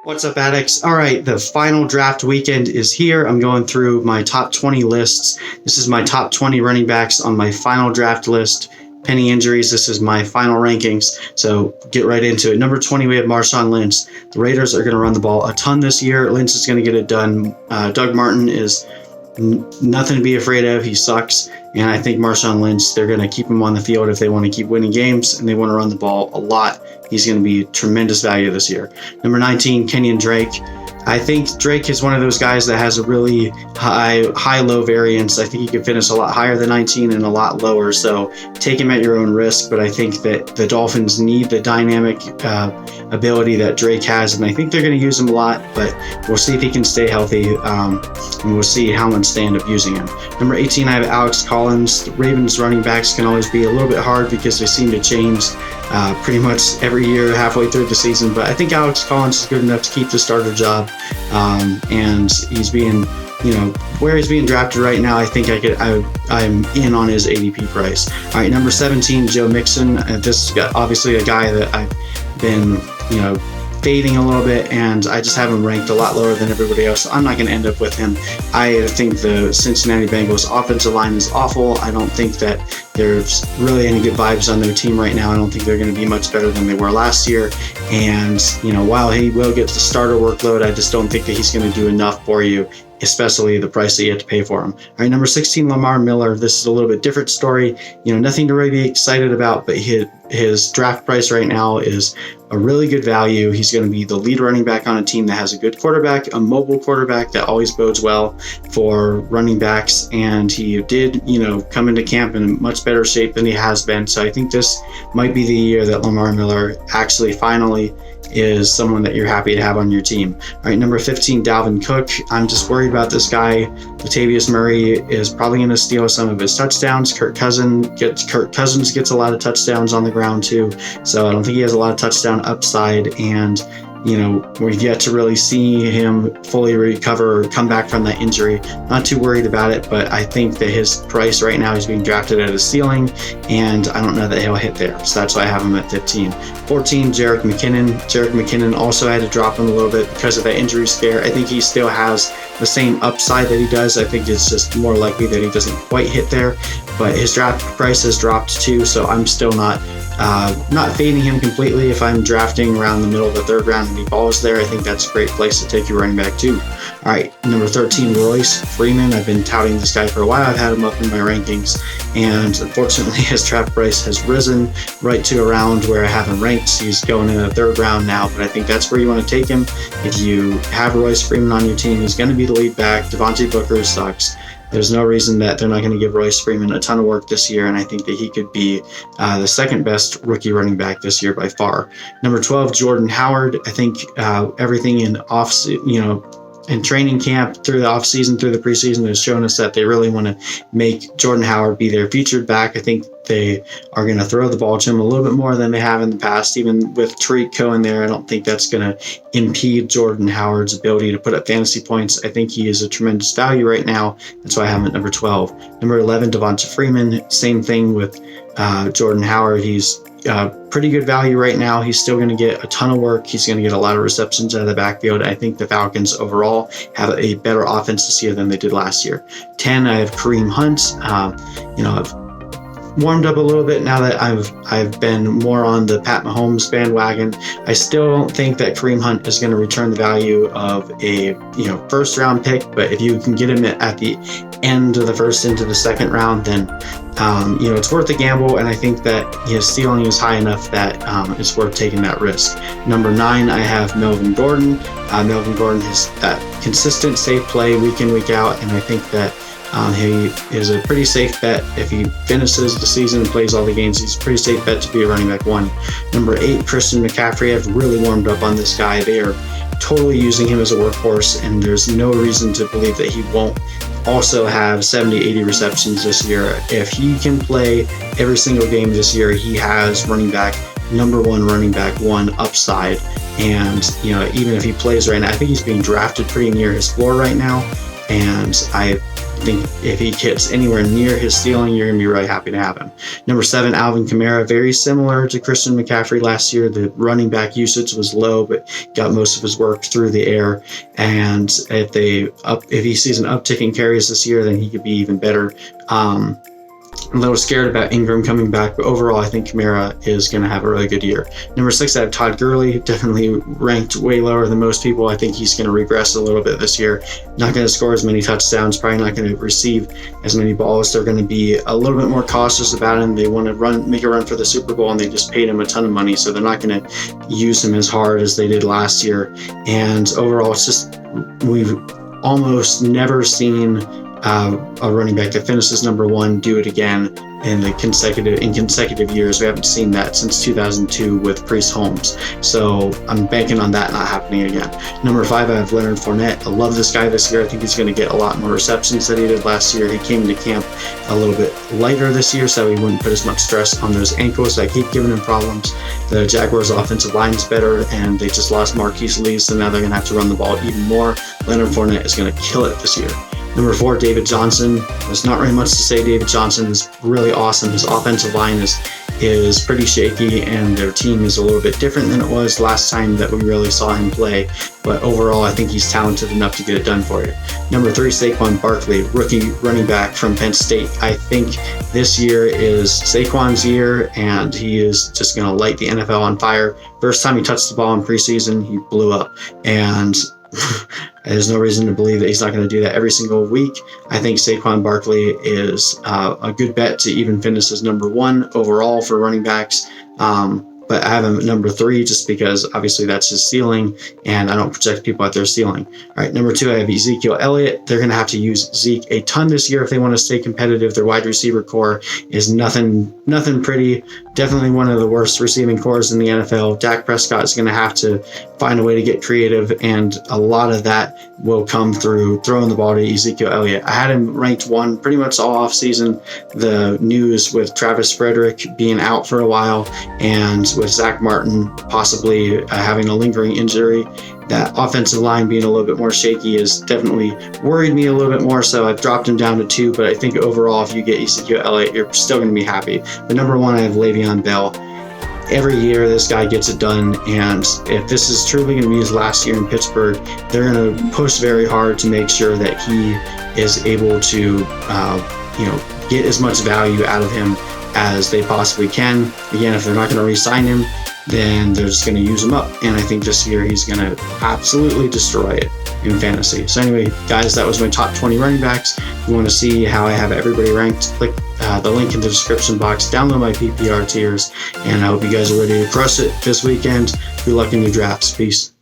What's up, addicts? All right, the final draft weekend is here. I'm going through my top 20 lists. This is my top 20 running backs on my final draft list. Penny injuries, this is my final rankings. So get right into it. Number 20, we have Marshawn Lynch. The Raiders are going to run the ball a ton this year. Lynch is going to get it done. Doug Martin is nothing to be afraid of. He sucks. And I think Marshawn Lynch, they're going to keep him on the field if they want to keep winning games and they want to run the ball a lot. He's going to be tremendous value this year. Number 19, Kenyon Drake. I think Drake is one of those guys that has a really high-low variance. I think he could finish a lot higher than 19 and a lot lower, so take him at your own risk. But I think that the Dolphins need the dynamic ability that Drake has, and I think they're going to use him a lot, but we'll see if he can stay healthy, and we'll see how much they end up using him. Number 18, I have Alex Collins. The Ravens running backs can always be a little bit hard because they seem to change pretty much every year halfway through the season, but I think Alex Collins is good enough to keep the starter job. And he's being, where he's being drafted right now, I think I'm in on his ADP price. All right, number 17, Joe Mixon. This is obviously a guy that I've been, fading a little bit, and I just have him ranked a lot lower than everybody else. So I'm not going to end up with him. I think the Cincinnati Bengals offensive line is awful. I don't think that there's really any good vibes on their team right now. I don't think they're going to be much better than they were last year. And, while he will get the starter workload, I just don't think that he's going to do enough for you, especially the price that you have to pay for him. All right, number 16, Lamar Miller. This is a little bit different story. Nothing to really be excited about, but his draft price right now is a really good value. He's going to be the lead running back on a team that has a good quarterback, a mobile quarterback that always bodes well for running backs. And he did, come into camp in much better shape than he has been. So I think this might be the year that Lamar Miller actually finally is someone that you're happy to have on your team. All right, number 15, Dalvin Cook. I'm just worried about this guy. Latavius Murray is probably going to steal some of his touchdowns. Kirk Cousins gets a lot of touchdowns on the ground too, so I don't think he has a lot of touchdown upside, and we've yet to really see him fully recover or come back from that injury. Not too worried about it, but I think that his price right now is being drafted at a ceiling, and I don't know that he'll hit there. So that's why I have him at 15. 14, Jerick McKinnon. Jerick McKinnon also had to drop him a little bit because of that injury scare. I think he still has the same upside that he does. I think it's just more likely that he doesn't quite hit there, but his draft price has dropped too, so I'm still not fading him completely. If I'm drafting around the middle of the third round and he falls there, I think that's a great place to take your running back too. All right, number 13, Royce Freeman. I've been touting this guy for a while. I've had him up in my rankings, and unfortunately his draft price has risen right to around where I have him ranked. He's going in the third round now, but I think that's where you want to take him. If you have Royce Freeman on your team, he's going to be the lead back. Devontae Booker sucks. There's no reason that they're not going to give Royce Freeman a ton of work this year, and I think that he could be the second best rookie running back this year by far. Number 12, Jordan Howard. I think everything in training camp, through the offseason, through the preseason, has shown us that they really want to make Jordan Howard be their featured back. I think they are going to throw the ball to him a little bit more than they have in the past. Even with Tariq Cohen there, I don't think that's going to impede Jordan Howard's ability to put up fantasy points. I think he is a tremendous value right now. That's why I have him at number 12. Number 11, Devonta Freeman. Same thing with Jordan Howard. He's pretty good value right now. He's still going to get a ton of work. He's going to get a lot of receptions out of the backfield. I think the Falcons overall have a better offense this year than they did last year. 10, I have Kareem Hunt. I've warmed up a little bit now that I've been more on the Pat Mahomes bandwagon. I still don't think that Kareem Hunt is going to return the value of a first round pick, but if you can get him at the end of the first into the second round, then it's worth a gamble, and I think that his ceiling is high enough that it's worth taking that risk. Number 9, I have Melvin Gordon. Melvin Gordon is that consistent, safe play week in, week out, and I think that he is a pretty safe bet. If he finishes the season and plays all the games, he's a pretty safe bet to be a running back 1. Number 8, Christian McCaffrey. I've really warmed up on this guy. They are totally using him as a workhorse, and there's no reason to believe that he won't also have 70, 80 receptions this year. If he can play every single game this year, he has number 1 running back 1 upside. And even if he plays right now, I think he's being drafted pretty near his floor right now. and I think if he hits anywhere near his ceiling, you're going to be really happy to have him. Number 7, Alvin Kamara, very similar to Christian McCaffrey last year. The running back usage was low, but got most of his work through the air. And if he sees an uptick in carries this year, then he could be even better. I'm a little scared about Ingram coming back, but overall, I think Kamara is going to have a really good year. Number 6, I have Todd Gurley, definitely ranked way lower than most people. I think he's going to regress a little bit this year. Not going to score as many touchdowns, probably not going to receive as many balls. They're going to be a little bit more cautious about him. They want to make a run for the Super Bowl, and they just paid him a ton of money, so they're not going to use him as hard as they did last year. And overall, it's just we've almost never seen a running back that finishes number 1 do it again in consecutive years. We haven't seen that since 2002 with Priest Holmes. So I'm banking on that not happening again. Number 5, I have Leonard Fournette. I love this guy this year. I think he's going to get a lot more receptions than he did last year. He came into camp a little bit lighter this year, so he wouldn't put as much stress on those ankles that keep giving him problems. The Jaguars' offensive line is better, and they just lost Marquise Lee, so now they're going to have to run the ball even more. Leonard Fournette is going to kill it this year. Number 4, David Johnson. There's not really much to say. David Johnson is really awesome. His offensive line is pretty shaky, and their team is a little bit different than it was last time that we really saw him play. But overall, I think he's talented enough to get it done for you. Number 3, Saquon Barkley, rookie running back from Penn State. I think this year is Saquon's year, and he is just going to light the NFL on fire. First time he touched the ball in preseason, he blew up. And there's no reason to believe that he's not going to do that every single week. I think Saquon Barkley is a good bet to even finish as number 1 overall for running backs. But I have him at number 3 just because obviously that's his ceiling, and I don't project people at their ceiling. All right, number 2, I have Ezekiel Elliott. They're going to have to use Zeke a ton this year if they want to stay competitive. Their wide receiver core is nothing pretty. Definitely one of the worst receiving cores in the NFL. Dak Prescott is going to have to find a way to get creative, and a lot of that will come through throwing the ball to Ezekiel Elliott. I had him ranked 1 pretty much all off season. The news with Travis Frederick being out for a while, and with Zach Martin possibly having a lingering injury, that offensive line being a little bit more shaky has definitely worried me a little bit more, so I've dropped him down to 2, but I think overall if you get Ezekiel Elliott, you're still going to be happy. But number 1, I have Le'Veon Bell. Every year this guy gets it done, and if this is truly going to be his last year in Pittsburgh, they're going to push very hard to make sure that he is able to get as much value out of him as they possibly can. Again, if they're not going to re-sign him, then they're just going to use him up, and I think this year he's going to absolutely destroy it in fantasy. So anyway, guys, that was my top 20 running backs. If you want to see how I have everybody ranked, click the link in the description box, download my PPR tiers, and I hope you guys are ready to crush it this weekend. Good luck in your drafts. Peace.